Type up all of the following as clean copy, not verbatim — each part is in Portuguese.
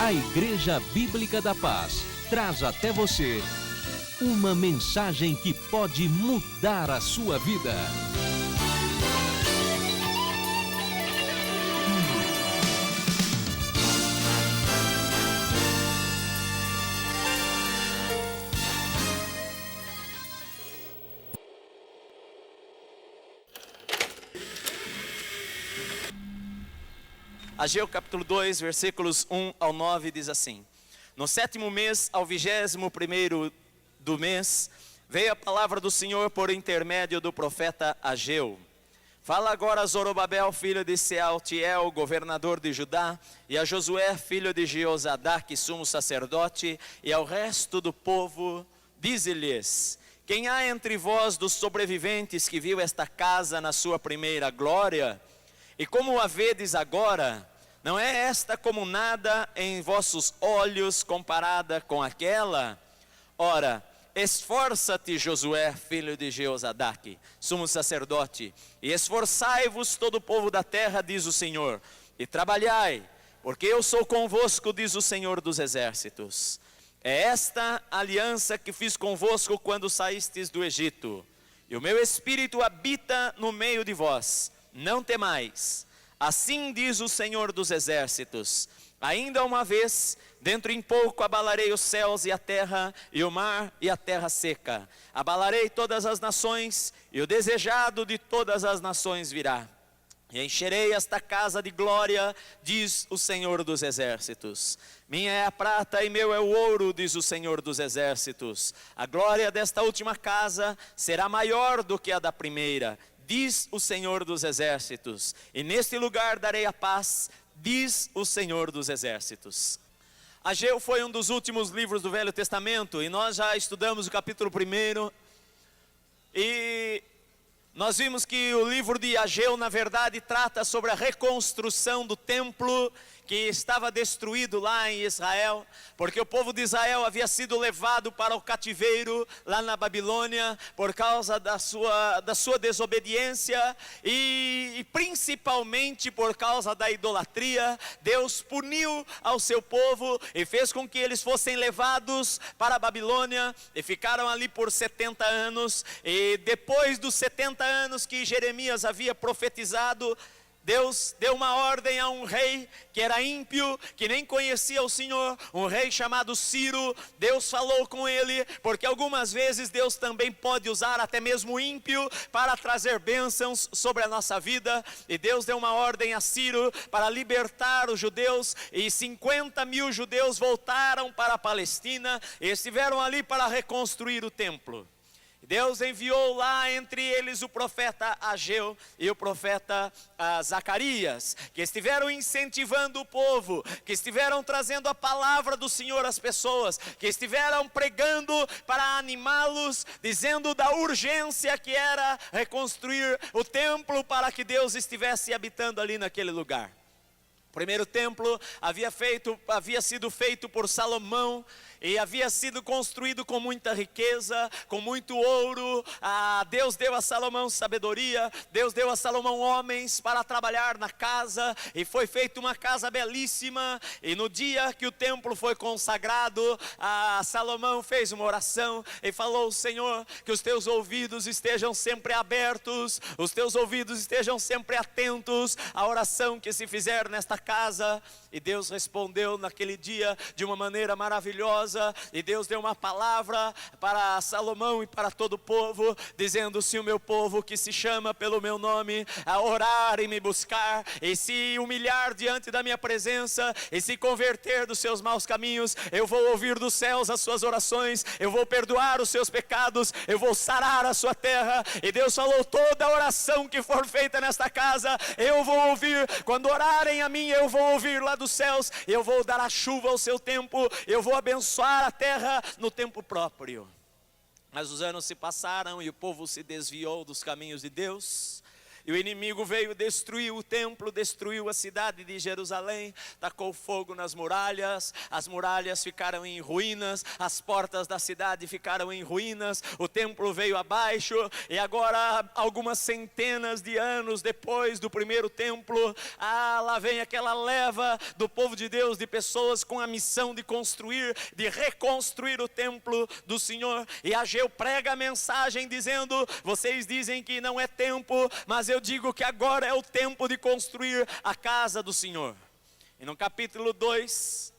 A Igreja Bíblica da Paz traz até você uma mensagem que pode mudar a sua vida. Ageu capítulo 2, versículos 1 ao 9 diz assim: No 7º mês, ao 21º do mês, veio a palavra do Senhor por intermédio do profeta Ageu. Fala agora a Zorobabel, filho de Sealtiel, governador de Judá, e a Josué, filho de Jeozadaque, sumo sacerdote, e ao resto do povo, dize-lhes: Quem há entre vós dos sobreviventes que viu esta casa na sua primeira glória? E como a vedes agora, não é esta como nada em vossos olhos comparada com aquela? Ora, esforça-te, Josué, filho de Jeozadaque, sumo sacerdote, e esforçai-vos todo o povo da terra, diz o Senhor, e trabalhai, porque eu sou convosco, diz o Senhor dos exércitos. É esta aliança que fiz convosco quando saístes do Egito, e o meu espírito habita no meio de vós. Não temais, assim diz o Senhor dos exércitos, ainda uma vez, dentro em pouco abalarei os céus e a terra, e o mar e a terra seca, abalarei todas as nações, e o desejado de todas as nações virá, e encherei esta casa de glória, diz o Senhor dos exércitos. Minha é a prata e meu é o ouro, diz o Senhor dos exércitos. A glória desta última casa será maior do que a da primeira, diz o Senhor dos exércitos, e neste lugar darei a paz, diz o Senhor dos exércitos. Ageu foi um dos últimos livros do Velho Testamento, e nós já estudamos o capítulo 1, e nós vimos que o livro de Ageu, na verdade, trata sobre a reconstrução do templo que estava destruído lá em Israel, porque o povo de Israel havia sido levado para o cativeiro lá na Babilônia por causa da sua desobediência e principalmente por causa da idolatria. Deus puniu ao seu povo e fez com que eles fossem levados para a Babilônia e ficaram ali por 70 anos, e depois dos 70 anos que Jeremias havia profetizado, Deus deu uma ordem a um rei que era ímpio, que nem conhecia o Senhor, um rei chamado Ciro. Deus falou com ele, porque algumas vezes Deus também pode usar até mesmo o ímpio para trazer bênçãos sobre a nossa vida. E Deus deu uma ordem a Ciro para libertar os judeus, e 50.000 judeus voltaram para a Palestina e estiveram ali para reconstruir o templo. Deus enviou lá entre eles o profeta Ageu e o profeta Zacarias, que estiveram incentivando o povo, que estiveram trazendo a palavra do Senhor às pessoas, que estiveram pregando para animá-los, dizendo da urgência que era reconstruir o templo para que Deus estivesse habitando ali naquele lugar. O primeiro templo havia sido feito por Salomão, e havia sido construído com muita riqueza, com muito ouro. Deus deu a Salomão sabedoria, Deus deu a Salomão homens para trabalhar na casa, e foi feita uma casa belíssima. E no dia que o templo foi consagrado, Salomão fez uma oração e falou: Senhor, que os teus ouvidos estejam sempre abertos, os teus ouvidos estejam sempre atentos à oração que se fizer nesta casa. E Deus respondeu naquele dia de uma maneira maravilhosa, e Deus deu uma palavra para Salomão e para todo o povo, dizendo: se o meu povo que se chama pelo meu nome a orar e me buscar, e se humilhar diante da minha presença, e se converter dos seus maus caminhos, eu vou ouvir dos céus as suas orações, eu vou perdoar os seus pecados, eu vou sarar a sua terra. E Deus falou: toda oração que for feita nesta casa, eu vou ouvir. Quando orarem a mim, eu vou ouvir lá dos céus, eu vou dar a chuva ao seu tempo, eu vou abençoar a terra no tempo próprio. Mas os anos se passaram e o povo se desviou dos caminhos de Deus, E o inimigo veio, destruiu o templo, destruiu a cidade de Jerusalém, tacou fogo nas muralhas, as muralhas ficaram em ruínas, as portas da cidade ficaram em ruínas, o templo veio abaixo, e agora, algumas centenas de anos depois do primeiro templo, lá vem aquela leva do povo de Deus, de pessoas com a missão de construir, de reconstruir o templo do Senhor. E Ageu prega a mensagem dizendo: vocês dizem que não é tempo, mas eu digo que agora é o tempo de construir a casa do Senhor. E no capítulo 2,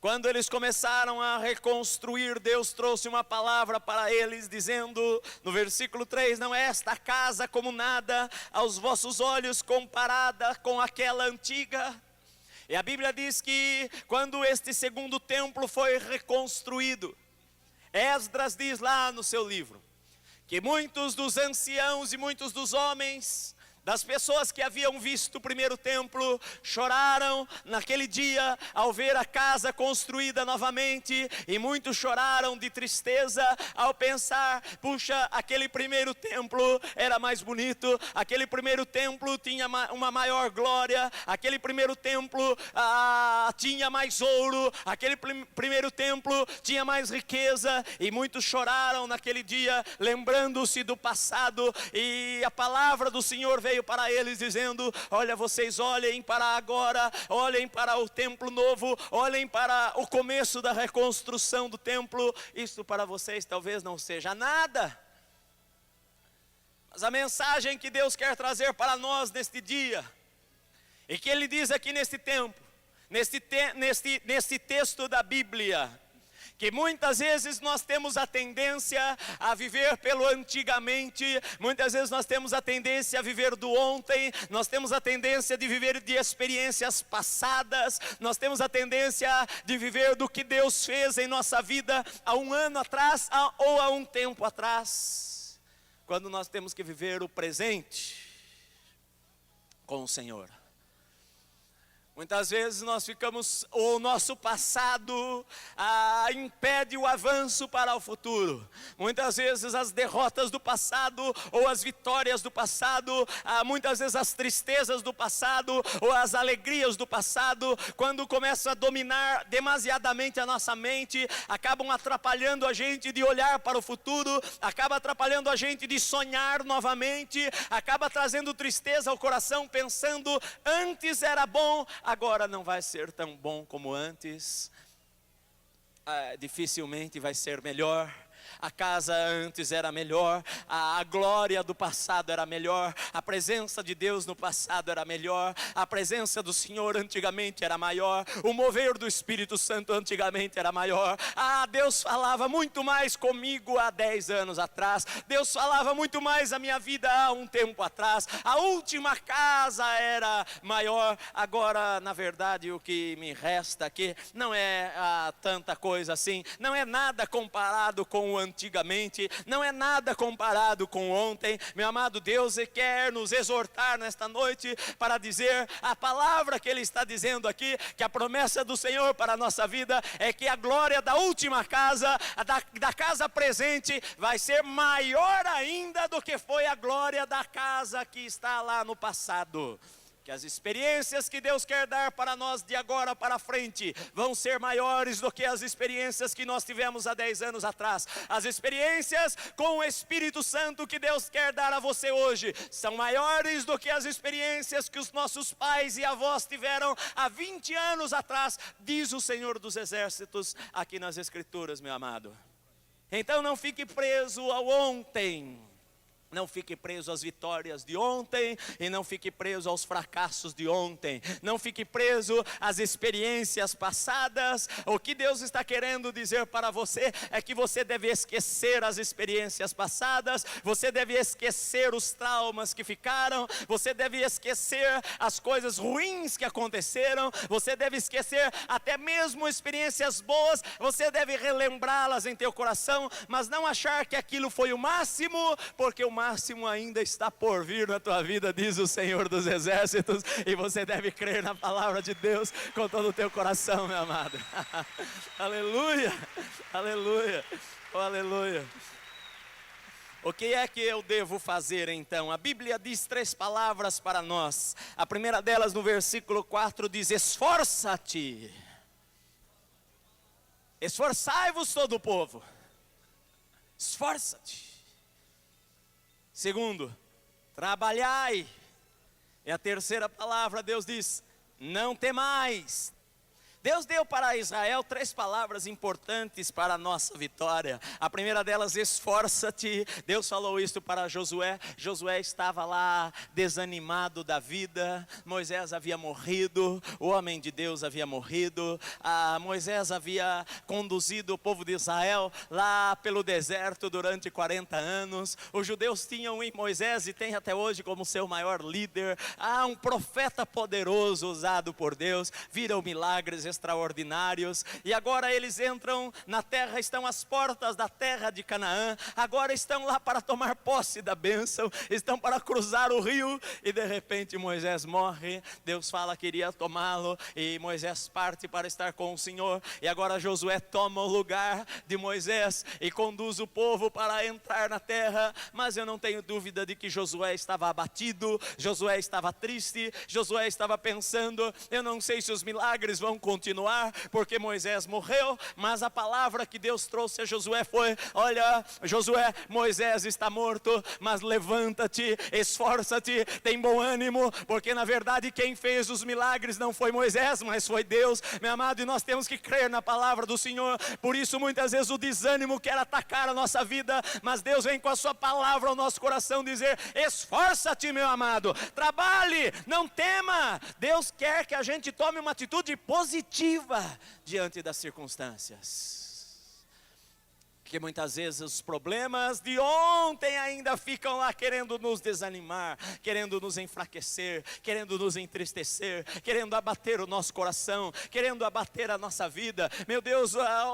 quando eles começaram a reconstruir, Deus trouxe uma palavra para eles, dizendo, no versículo 3, não é esta casa como nada aos vossos olhos comparada com aquela antiga. E a Bíblia diz que quando este segundo templo foi reconstruído, Esdras diz lá no seu livro, que muitos dos anciãos e muitos dos homens, das pessoas que haviam visto o primeiro templo, choraram naquele dia ao ver a casa construída novamente, e muitos choraram de tristeza ao pensar, puxa, aquele primeiro templo era mais bonito, aquele primeiro templo tinha uma maior glória, aquele primeiro templo tinha mais ouro, aquele primeiro templo tinha mais riqueza, e muitos choraram naquele dia, lembrando-se do passado, e a palavra do Senhor veio para eles dizendo: olha, vocês olhem para agora, olhem para o templo novo, olhem para o começo da reconstrução do templo. Isso para vocês talvez não seja nada, mas a mensagem que Deus quer trazer para nós neste dia, e que Ele diz aqui neste tempo, neste texto da Bíblia, que muitas vezes nós temos a tendência a viver pelo antigamente, muitas vezes nós temos a tendência a viver do ontem, nós temos a tendência de viver de experiências passadas, nós temos a tendência de viver do que Deus fez em nossa vida há um ano atrás ou há um tempo atrás, quando nós temos que viver o presente com o Senhor. Muitas vezes nós ficamos, o nosso passado impede o avanço para o futuro. Muitas vezes as derrotas do passado ou as vitórias do passado, muitas vezes as tristezas do passado ou as alegrias do passado, quando começam a dominar demasiadamente a nossa mente, acabam atrapalhando a gente de olhar para o futuro, acaba atrapalhando a gente de sonhar novamente, acaba trazendo tristeza ao coração, pensando, antes era bom, agora não vai ser tão bom como antes, dificilmente vai ser melhor. A casa antes era melhor, a glória do passado era melhor, a presença de Deus no passado era melhor, a presença do Senhor antigamente era maior, o mover do Espírito Santo antigamente era maior. Deus falava muito mais comigo há 10 anos atrás, Deus falava muito mais a minha vida há um tempo atrás, a última casa era maior. Agora, na verdade, o que me resta aqui não é tanta coisa assim, não é nada comparado com o antigamente, não é nada comparado com ontem. Meu amado, Deus quer nos exortar nesta noite para dizer a palavra que Ele está dizendo aqui, que a promessa do Senhor para a nossa vida é que a glória da última casa, da casa presente, vai ser maior ainda do que foi a glória da casa que está lá no passado. Que as experiências que Deus quer dar para nós de agora para frente vão ser maiores do que as experiências que nós tivemos há 10 anos atrás. As experiências com o Espírito Santo que Deus quer dar a você hoje são maiores do que as experiências que os nossos pais e avós tiveram há 20 anos atrás, diz o Senhor dos Exércitos aqui nas Escrituras, meu amado. Então não fique preso ao ontem. Não fique preso às vitórias de ontem e não fique preso aos fracassos de ontem. Não fique preso às experiências passadas. O que Deus está querendo dizer para você é que você deve esquecer as experiências passadas, você deve esquecer os traumas que ficaram, você deve esquecer as coisas ruins que aconteceram, você deve esquecer até mesmo experiências boas, você deve relembrá-las em teu coração, mas não achar que aquilo foi o máximo, porque o máximo ainda está por vir na tua vida, diz o Senhor dos Exércitos, e você deve crer na palavra de Deus com todo o teu coração, meu amado. Aleluia, aleluia, oh, aleluia. O que é que eu devo fazer então? A Bíblia diz 3 palavras para nós. A primeira delas no versículo 4 diz: esforça-te. Esforçai-vos todo o povo. Esforça-te. Segundo, trabalhai. E a terceira palavra, Deus diz: não temais. Deus deu para Israel 3 palavras importantes para a nossa vitória. A primeira delas, esforça-te. Deus falou isso para Josué. Josué estava lá desanimado da vida. Moisés havia morrido, o homem de Deus havia morrido. Moisés havia conduzido o povo de Israel lá pelo deserto durante 40 anos. Os judeus tinham em Moisés, e tem até hoje como seu maior líder, um profeta poderoso usado por Deus. Viram milagres extraordinários, e agora eles entram na terra, estão às portas da terra de Canaã, agora estão lá para tomar posse da bênção, estão para cruzar o rio, e de repente Moisés morre. Deus fala que iria tomá-lo, e Moisés parte para estar com o Senhor, e agora Josué toma o lugar de Moisés, e conduz o povo para entrar na terra. Mas eu não tenho dúvida de que Josué estava abatido, Josué estava triste, Josué estava pensando: eu não sei se os milagres vão continuar, porque Moisés morreu. Mas a palavra que Deus trouxe a Josué foi: olha, Josué, Moisés está morto, mas levanta-te, esforça-te, tem bom ânimo, porque na verdade quem fez os milagres não foi Moisés, mas foi Deus, meu amado. E nós temos que crer na palavra do Senhor. Por isso muitas vezes o desânimo quer atacar a nossa vida, mas Deus vem com a sua palavra ao nosso coração dizer: esforça-te, meu amado, trabalhe, não tema. Deus quer que a gente tome uma atitude positiva diante das circunstâncias. Porque muitas vezes os problemas de ontem ainda ficam lá querendo nos desanimar, querendo nos enfraquecer, querendo nos entristecer, querendo abater o nosso coração, querendo abater a nossa vida. Meu Deus,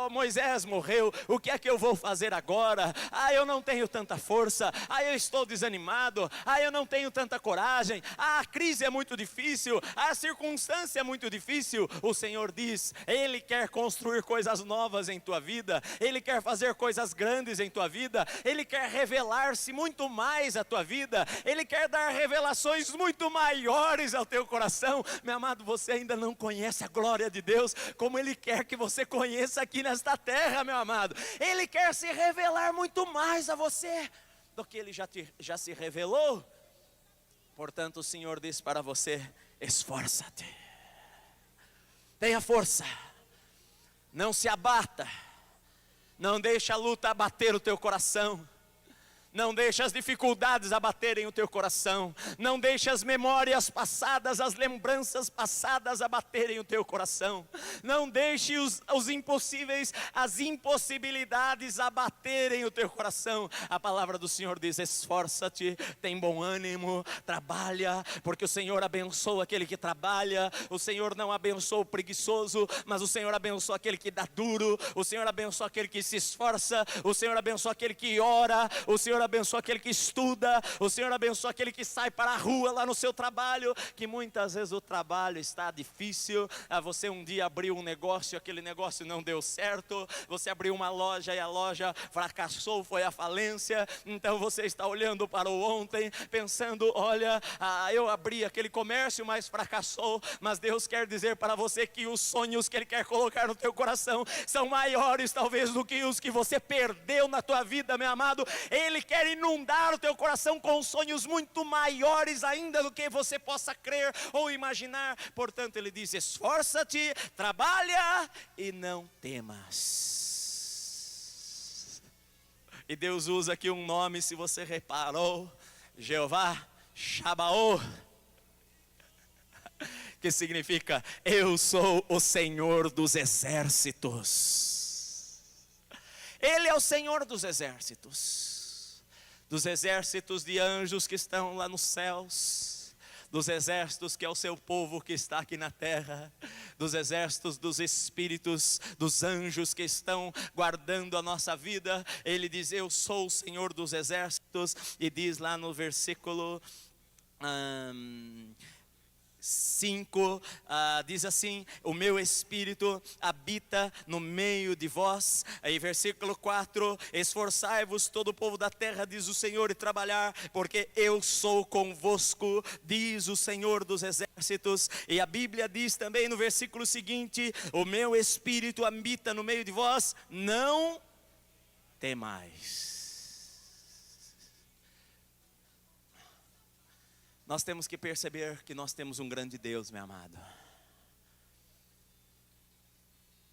Moisés morreu, o que é que eu vou fazer agora? Eu não tenho tanta força, eu estou desanimado, eu não tenho tanta coragem, a crise é muito difícil, a circunstância é muito difícil. O Senhor diz: Ele quer construir coisas novas em tua vida, Ele quer fazer coisas grandes em tua vida, Ele quer revelar-se muito mais à tua vida, Ele quer dar revelações muito maiores ao teu coração. Meu amado, você ainda não conhece a glória de Deus como Ele quer que você conheça aqui nesta terra, meu amado. Ele quer se revelar muito mais a você do que Ele já se revelou. Portanto, o Senhor diz para você: esforça-te, tenha força, não se abata. Não deixe a luta abater o teu coração. Não deixe as dificuldades abaterem o teu coração. Não deixe as memórias passadas, as lembranças passadas abaterem o teu coração. Não deixe os impossíveis, as impossibilidades abaterem o teu coração. A palavra do Senhor diz: esforça-te, tem bom ânimo, trabalha, porque o Senhor abençoa aquele que trabalha. O Senhor não abençoa o preguiçoso, mas o Senhor abençoa aquele que dá duro. O Senhor abençoa aquele que se esforça. O Senhor abençoa aquele que ora. O Senhor abençoa aquele que estuda. O Senhor abençoa aquele que sai para a rua lá no seu trabalho, que muitas vezes o trabalho está difícil. Você um dia abriu um negócio, aquele negócio não deu certo. Você abriu uma loja e a loja fracassou, foi à falência. Então você está olhando para o ontem, pensando: olha, eu abri aquele comércio, mas fracassou. Mas Deus quer dizer para você que os sonhos que Ele quer colocar no teu coração são maiores talvez do que os que você perdeu na tua vida, meu amado. Ele quer inundar o teu coração com sonhos muito maiores ainda do que você possa crer ou imaginar. Portanto, Ele diz: esforça-te, trabalha e não temas. E Deus usa aqui um nome, se você reparou: Jeová Shabaô, que significa: eu sou o Senhor dos exércitos. Ele é o Senhor dos exércitos de anjos que estão lá nos céus, dos exércitos que é o seu povo que está aqui na terra, dos exércitos dos espíritos, dos anjos que estão guardando a nossa vida. Ele diz: eu sou o Senhor dos exércitos. E diz lá no versículo 5, diz assim: o meu espírito habita no meio de vós. Aí versículo 4: esforçai-vos todo o povo da terra, diz o Senhor, e trabalhar, porque eu sou convosco, diz o Senhor dos exércitos. E a Bíblia diz também no versículo seguinte: o meu espírito habita no meio de vós, não temais. Nós temos que perceber que nós temos um grande Deus, meu amado.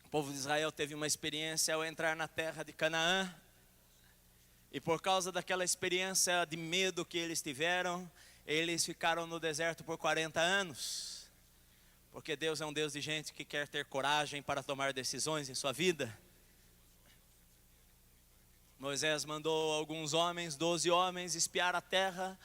O povo de Israel teve uma experiência ao entrar na terra de Canaã. E por causa daquela experiência de medo que eles tiveram, eles ficaram no deserto por 40 anos. Porque Deus é um Deus de gente que quer ter coragem para tomar decisões em sua vida. Moisés mandou alguns homens, 12 homens, espiar a terra.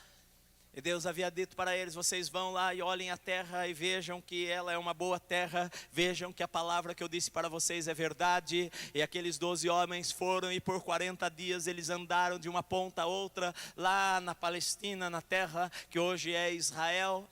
E Deus havia dito para eles: vocês vão lá e olhem a terra e vejam que ela é uma boa terra. Vejam que a palavra que eu disse para vocês é verdade. E aqueles 12 homens foram, e por 40 dias eles andaram de uma ponta a outra, lá na Palestina, na terra que hoje é Israel.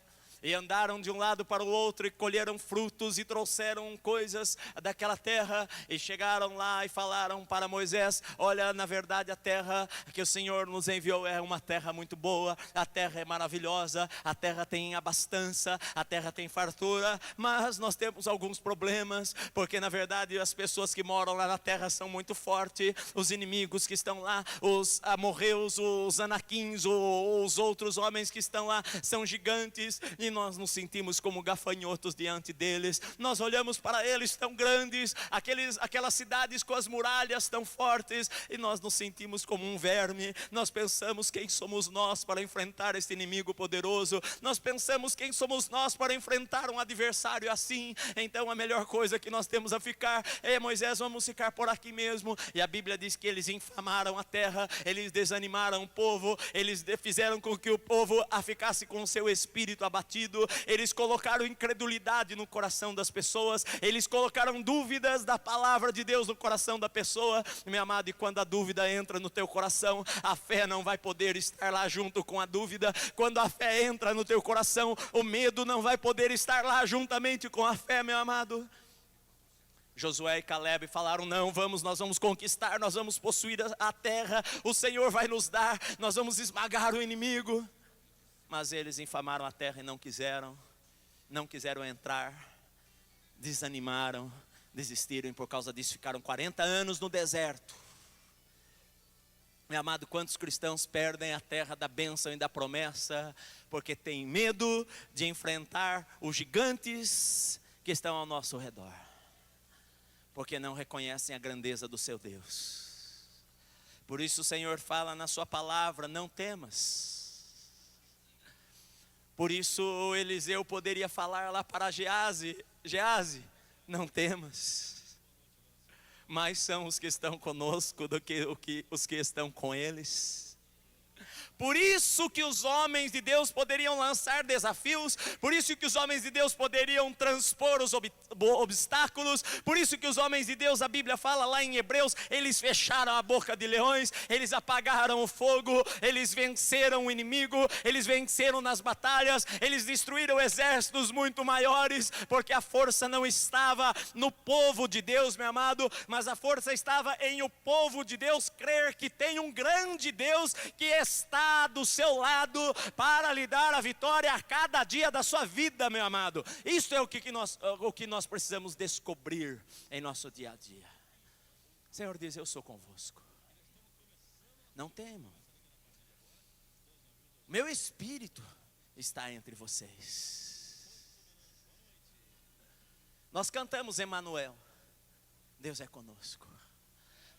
E andaram de um lado para o outro, e colheram frutos, e trouxeram coisas daquela terra. E chegaram lá e falaram para Moisés: olha, na verdade a terra que o Senhor nos enviou é uma terra muito boa. A terra é maravilhosa, a terra tem abastança, a terra tem fartura. Mas nós temos alguns problemas, porque na verdade as pessoas que moram lá na terra são muito fortes. Os inimigos que estão lá, os amorreus, os anaquins, os outros homens que estão lá são gigantes. E nós nos sentimos como gafanhotos diante deles. Nós olhamos para eles tão grandes, aquelas cidades com as muralhas tão fortes, e nós nos sentimos como um verme. Nós pensamos: quem somos nós para enfrentar este inimigo poderoso? Nós pensamos: quem somos nós para enfrentar um adversário assim? Então a melhor coisa que nós temos a ficar é: Moisés, vamos ficar por aqui mesmo. E a Bíblia diz que eles infamaram a terra, eles desanimaram o povo, eles fizeram com que o povo ficasse com o seu espírito abatido. Eles colocaram incredulidade no coração das pessoas, eles colocaram dúvidas da palavra de Deus no coração da pessoa. Meu amado, e quando a dúvida entra no teu coração, a fé não vai poder estar lá junto com a dúvida. Quando a fé entra no teu coração, o medo não vai poder estar lá juntamente com a fé, meu amado. Josué e Caleb falaram: não, nós vamos conquistar, nós vamos possuir a terra, o Senhor vai nos dar, nós vamos esmagar o inimigo. Mas eles infamaram a terra e não quiseram entrar, desanimaram, desistiram, e por causa disso ficaram 40 anos no deserto. Meu amado, quantos cristãos perdem a terra da bênção e da promessa, porque têm medo de enfrentar os gigantes que estão ao nosso redor, porque não reconhecem a grandeza do seu Deus. Por isso o Senhor fala na sua palavra: não temas. Por isso Eliseu poderia falar lá para Geazi: não temas, mais são os que estão conosco do que os que estão com eles. Por isso que os homens de Deus poderiam lançar desafios, por isso que os homens de Deus poderiam transpor os obstáculos, por isso que os homens de Deus, a Bíblia fala lá em Hebreus, eles fecharam a boca de leões, eles apagaram o fogo, eles venceram o inimigo, eles venceram nas batalhas, eles destruíram exércitos muito maiores, porque a força não estava no povo de Deus, meu amado, mas a força estava em o povo de Deus crer que tem um grande Deus que está do seu lado para lhe dar a vitória a cada dia da sua vida, meu amado. Isso é o que nós precisamos descobrir em nosso dia a dia. O Senhor diz: eu sou convosco, não temam, meu espírito está entre vocês. Nós cantamos Emanuel, Deus é conosco.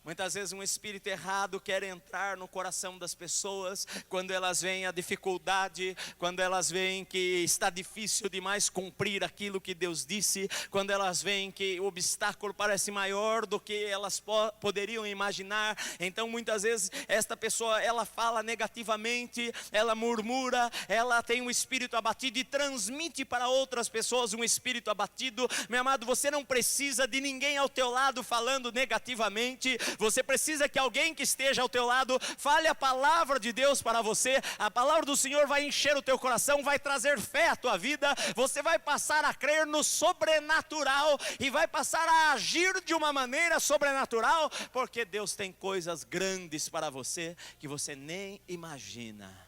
Muitas vezes um espírito errado quer entrar no coração das pessoas, quando elas veem a dificuldade, quando elas veem que está difícil demais cumprir aquilo que Deus disse, quando elas veem que o obstáculo parece maior do que elas poderiam imaginar. Então muitas vezes esta pessoa, ela fala negativamente, ela murmura, ela tem um espírito abatido e transmite para outras pessoas um espírito abatido. Meu amado, você não precisa de ninguém ao teu lado falando negativamente. Você precisa que alguém que esteja ao teu lado fale a palavra de Deus para você. A palavra do Senhor vai encher o teu coração, vai trazer fé à tua vida. Você vai passar a crer no sobrenatural e vai passar a agir de uma maneira sobrenatural, porque Deus tem coisas grandes para você que você nem imagina.